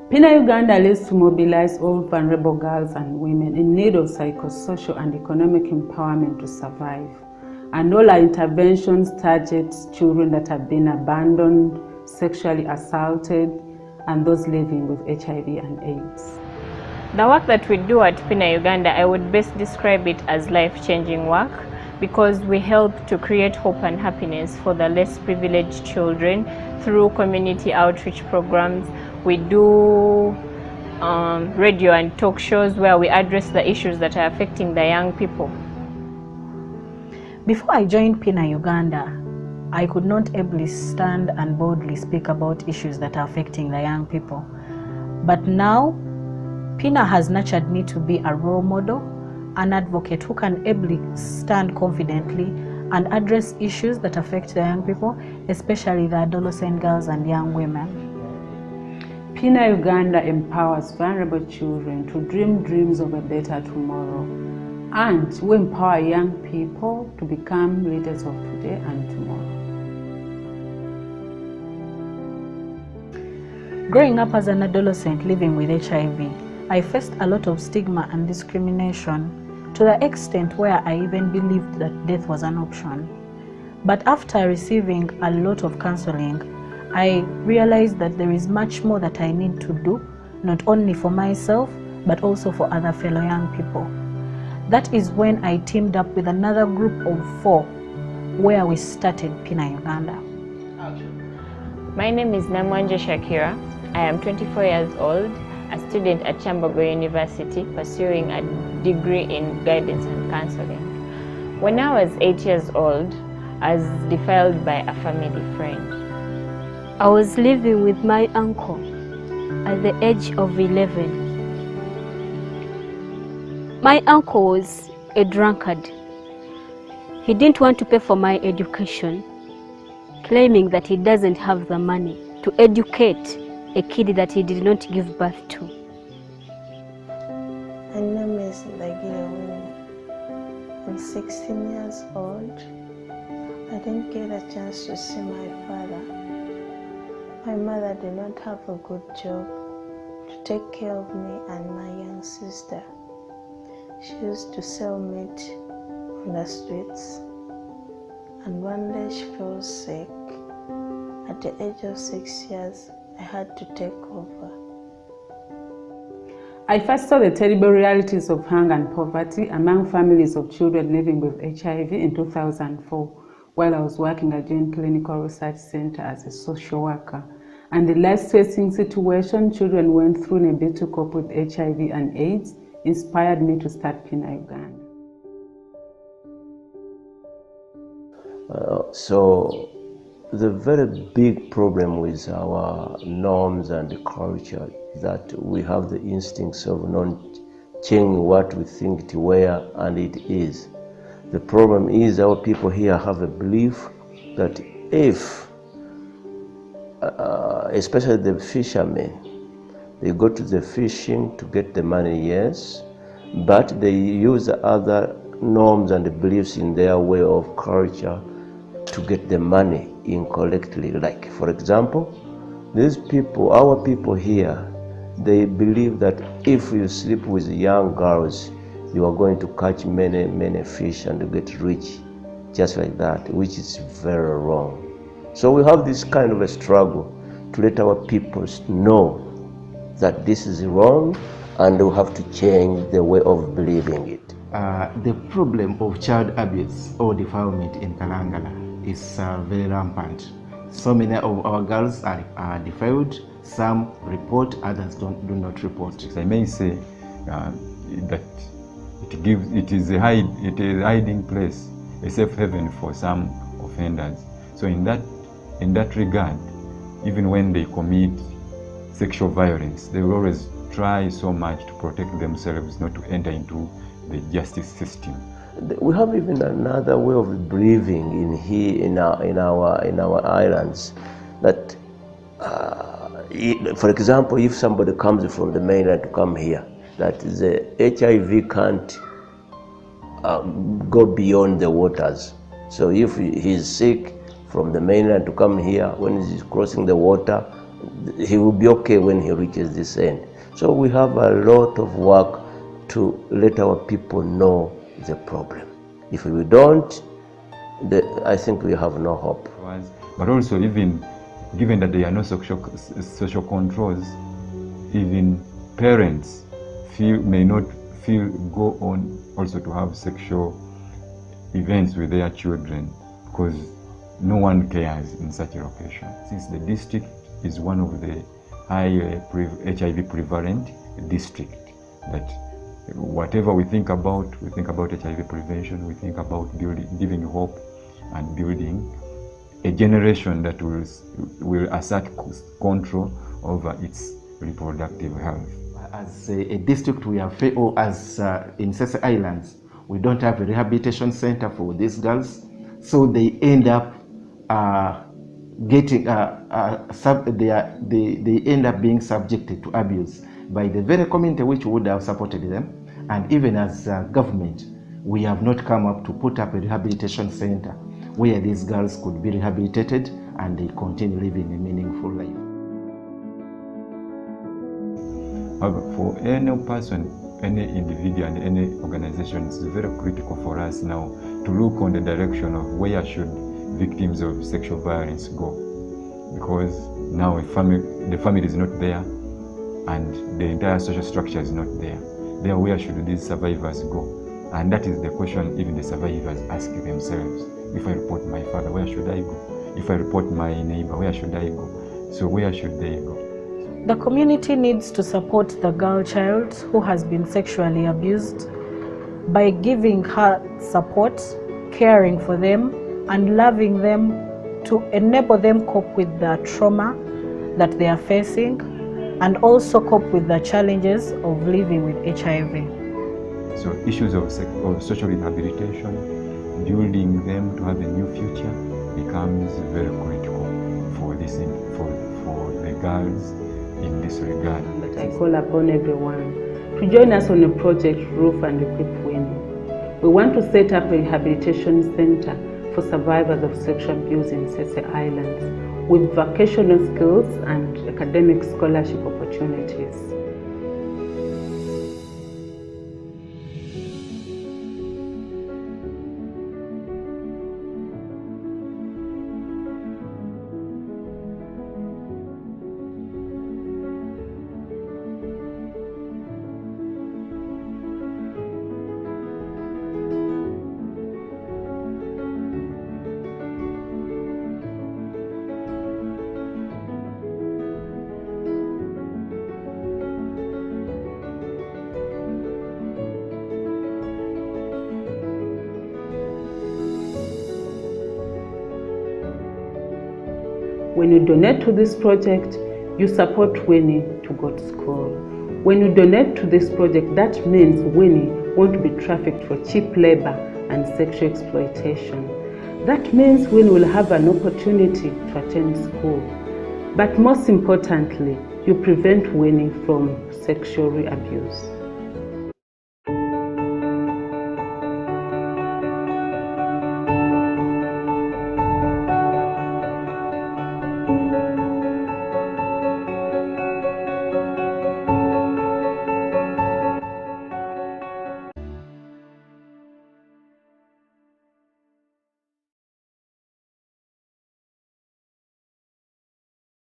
PINA Uganda lives to mobilize all vulnerable girls and women in need of psychosocial and economic empowerment to survive. And all our interventions target children that have been abandoned, sexually assaulted, and those living with HIV and AIDS. The work that we do at PINA Uganda, I would best describe it as life-changing work, because we help to create hope and happiness for the less privileged children through community outreach programs. We do radio and talk shows where we address the issues that are affecting the young people. Before I joined PINA Uganda, I could not ably stand and boldly speak about issues that are affecting the young people. But now, PINA has nurtured me to be a role model, an advocate who can ably stand confidently and address issues that affect the young people, especially the adolescent girls and young women. PINA Uganda empowers vulnerable children to dream dreams of a better tomorrow, and we empower young people to become leaders of today and tomorrow. Growing up as an adolescent living with HIV, I faced a lot of stigma and discrimination, to the extent where I even believed that death was an option. But after receiving a lot of counseling, I realized that there is much more that I need to do, not only for myself, but also for other fellow young people. That is when I teamed up with another group of 4, where we started PINA Uganda. My name is Namwanje Shakira. I am 24 years old, a student at Chambogo University pursuing a degree in guidance and counseling. When I was 8 years old, I was defiled by a family friend. I was living with my uncle at the age of 11. My uncle was a drunkard. He didn't want to pay for my education, claiming that he doesn't have the money to educate a kid that he did not give birth to. My name is Winnie. I'm 16 years old. I didn't get a chance to see my father. My mother did not have a good job to take care of me and my young sister. She used to sell meat on the streets, and one day she fell sick. At the age of 6 years, I had to take over. I first saw the terrible realities of hunger and poverty among families of children living with HIV in 2004, while I was working at Joint Clinical Research Center as a social worker. And the life-threatening situation children went through in a bid to cope with HIV and AIDS inspired me to start PINA Uganda. So the very big problem with our norms and culture is that we have the instincts of not changing what we think it were and it is. The problem is our people here have a belief that if, especially the fishermen, they go to the fishing to get the money, yes, but they use other norms and beliefs in their way of culture to get the money incorrectly. Like, for example, these people, our people here, they believe that if you sleep with young girls, you are going to catch many fish and get rich, just like that, which is very wrong. So we have this kind of a struggle to let our people know that this is wrong and we have to change the way of believing it. The problem of child abuse or defilement in Kalangala is very rampant. So many of our girls are defiled. Some report, others do not report. I may say that it is a hiding place, a safe haven for some offenders. So in that regard, even when they commit sexual violence, they will always try so much to protect themselves, not to enter into the justice system. We have even another way of believing in our islands, that for example, if somebody comes from the mainland to come here, that the HIV can't go beyond the waters. So if he's sick from the mainland to come here, when he's crossing the water, he will be okay when he reaches this end. So we have a lot of work to let our people know the problem. If we don't, I think we have no hope. But also, even given that there are no social controls, even parents may not go on also to have sexual events with their children, because no one cares in such a location. Since the district is one of the high HIV prevalent district, that whatever we think about HIV prevention, we think about giving hope and building a generation that will assert control over its reproductive health. As a district, we have failed, as in Sese Islands, we don't have a rehabilitation center for these girls, so they end up getting they end up being subjected to abuse by the very community which would have supported them. And even as government, we have not come up to put up a rehabilitation center where these girls could be rehabilitated and they continue living a meaningful life. For any person, any individual and any organization, it's very critical for us now to look on the direction of where should victims of sexual violence go, because now the family is not there and the entire social structure is not there. Then where should these survivors go? And that is the question even the survivors ask themselves. If I report my father, where should I go? If I report my neighbor, where should I go? So where should they go? The community needs to support the girl child who has been sexually abused by giving her support, caring for them, and loving them to enable them cope with the trauma that they are facing and also cope with the challenges of living with HIV. So issues of social rehabilitation, building them to have a new future becomes very critical for the girls in this regard. But I call upon everyone to join us on a project, Roof and Equip Winnie. We want to set up a rehabilitation center for survivors of sexual abuse in Sese Islands with vocational skills and academic scholarship opportunities. When you donate to this project, you support Winnie to go to school. When you donate to this project, that means Winnie won't be trafficked for cheap labor and sexual exploitation. That means Winnie will have an opportunity to attend school. But most importantly, you prevent Winnie from sexual abuse.